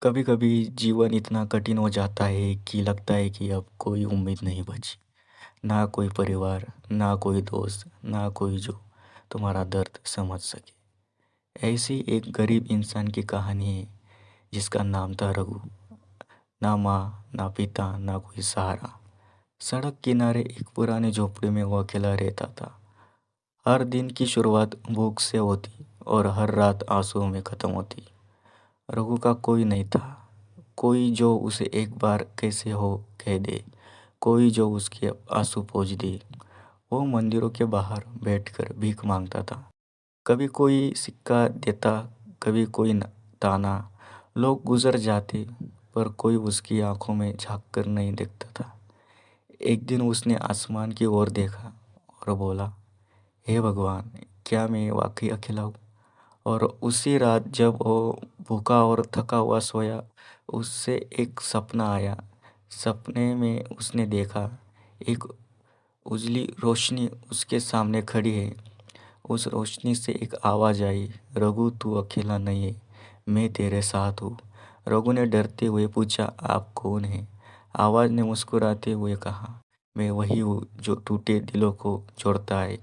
कभी कभी जीवन इतना कठिन हो जाता है कि लगता है कि अब कोई उम्मीद नहीं बची। ना कोई परिवार, ना कोई दोस्त, ना कोई जो तुम्हारा दर्द समझ सके। ऐसी एक गरीब इंसान की कहानी है जिसका नाम था रघु। ना माँ, ना पिता, ना कोई सहारा। सड़क किनारे एक पुराने झोपड़े में वो अकेला रहता था। हर दिन की शुरुआत भूख से होती और हर रात आंसुओं में खत्म होती। रघु का कोई नहीं था, कोई जो उसे एक बार कैसे हो कह दे, कोई जो उसके आंसू पोंछ दे। वो मंदिरों के बाहर बैठकर भीख मांगता था। कभी कोई सिक्का देता, कभी कोई ताना। लोग गुजर जाते, पर कोई उसकी आंखों में झांक कर नहीं देखता था। एक दिन उसने आसमान की ओर देखा और बोला, हे भगवान, क्या मैं वाकई अकेला हूँ? और उसी रात जब वो भूखा और थका हुआ सोया, उससे एक सपना आया। सपने में उसने देखा एक उजली रोशनी उसके सामने खड़ी है। उस रोशनी से एक आवाज़ आई, रघु तू अकेला नहीं है, मैं तेरे साथ हूँ। रघु ने डरते हुए पूछा, आप कौन हैं? आवाज़ ने मुस्कुराते हुए कहा, मैं वही हूँ जो टूटे दिलों को जोड़ता है,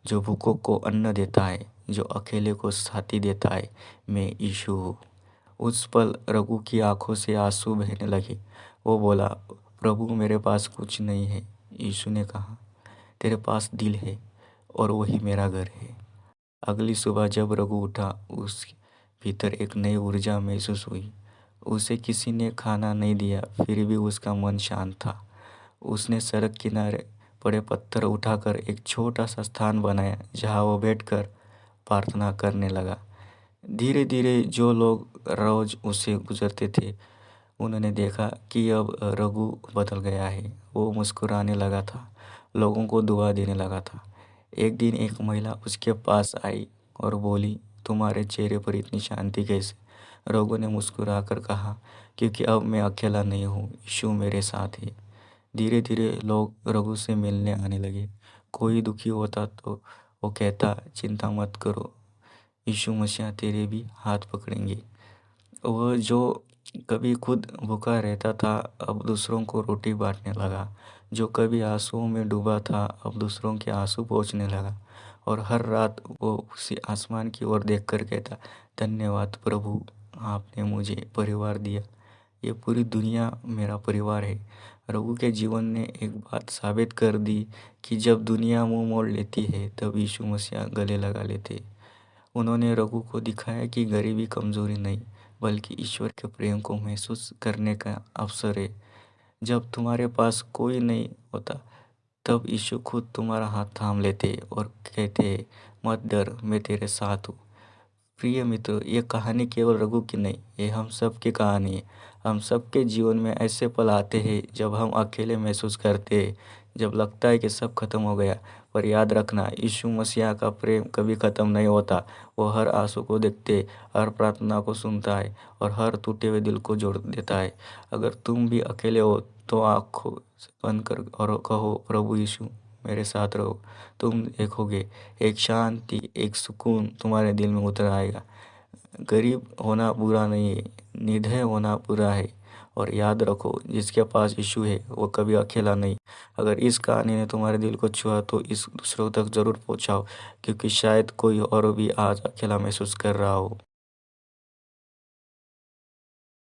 जो भूखों को अन्न देता है, जो अकेले को साथी देता है। मैं यीशु हूँ। उस पल रघु की आंखों से आंसू बहने लगे। वो बोला, प्रभु मेरे पास कुछ नहीं है। यीशु ने कहा, तेरे पास दिल है और वही मेरा घर है। अगली सुबह जब रघु उठा, उसके भीतर एक नई ऊर्जा महसूस हुई। उसे किसी ने खाना नहीं दिया, फिर भी उसका मन शांत था। उसने सड़क किनारे पड़े पत्थर उठाकर एक छोटा सा स्थान बनाया जहाँ वो बैठकर प्रार्थना करने लगा। धीरे धीरे जो लोग रोज उसे गुजरते थे, उन्होंने देखा कि अब रघु बदल गया है। वो मुस्कुराने लगा था, लोगों को दुआ देने लगा था। एक दिन एक महिला उसके पास आई और बोली, तुम्हारे चेहरे पर इतनी शांति कैसे? रघु ने मुस्कुराकर कहा, क्योंकि अब मैं अकेला नहीं हूँ, यीशु मेरे साथ है। धीरे धीरे लोग रघु से मिलने आने लगे। कोई दुखी होता तो वो कहता, चिंता मत करो, यीशु मसीह तेरे भी हाथ पकड़ेंगे। वह जो कभी खुद भूखा रहता था, अब दूसरों को रोटी बांटने लगा। जो कभी आंसुओं में डूबा था, अब दूसरों के आंसू पोंछने लगा। और हर रात वो उसी आसमान की ओर देखकर कहता, धन्यवाद प्रभु, आपने मुझे परिवार दिया। ये पूरी दुनिया मेरा परिवार है। रघु के जीवन ने एक बात साबित कर दी कि जब दुनिया मुंह मोड़ लेती है, तब यीशु मसीह गले लगा लेते। उन्होंने रघु को दिखाया कि गरीबी कमजोरी नहीं, बल्कि ईश्वर के प्रेम को महसूस करने का अवसर है। जब तुम्हारे पास कोई नहीं होता, तब यीशु खुद तुम्हारा हाथ थाम लेते और कहते, मत डर, मैं तेरे साथ हूँ। प्रिय मित्र, ये कहानी केवल रघु की नहीं, ये हम सब की कहानी है। हम सबके जीवन में ऐसे पल आते हैं जब हम अकेले महसूस करते हैं, जब लगता है कि सब खत्म हो गया। पर याद रखना, यीशु मसीह का प्रेम कभी खत्म नहीं होता। वो हर आंसू को देखते, हर प्रार्थना को सुनता है और हर टूटे हुए दिल को जोड़ देता है। अगर तुम भी अकेले हो तो आँखों से बंद कर और कहो, प्रभु यीशु मेरे साथ रहो। तुम देखोगे एक शांति, एक सुकून तुम्हारे दिल में उतर आएगा। गरीब होना बुरा नहीं है, निर्धय होना बुरा है। और याद रखो, जिसके पास यीशु है वो कभी अकेला नहीं। अगर इस कहानी ने तुम्हारे दिल को छुआ तो इस दूसरों तक जरूर पहुंचाओ, क्योंकि शायद कोई और भी आज अकेला महसूस कर रहा हो।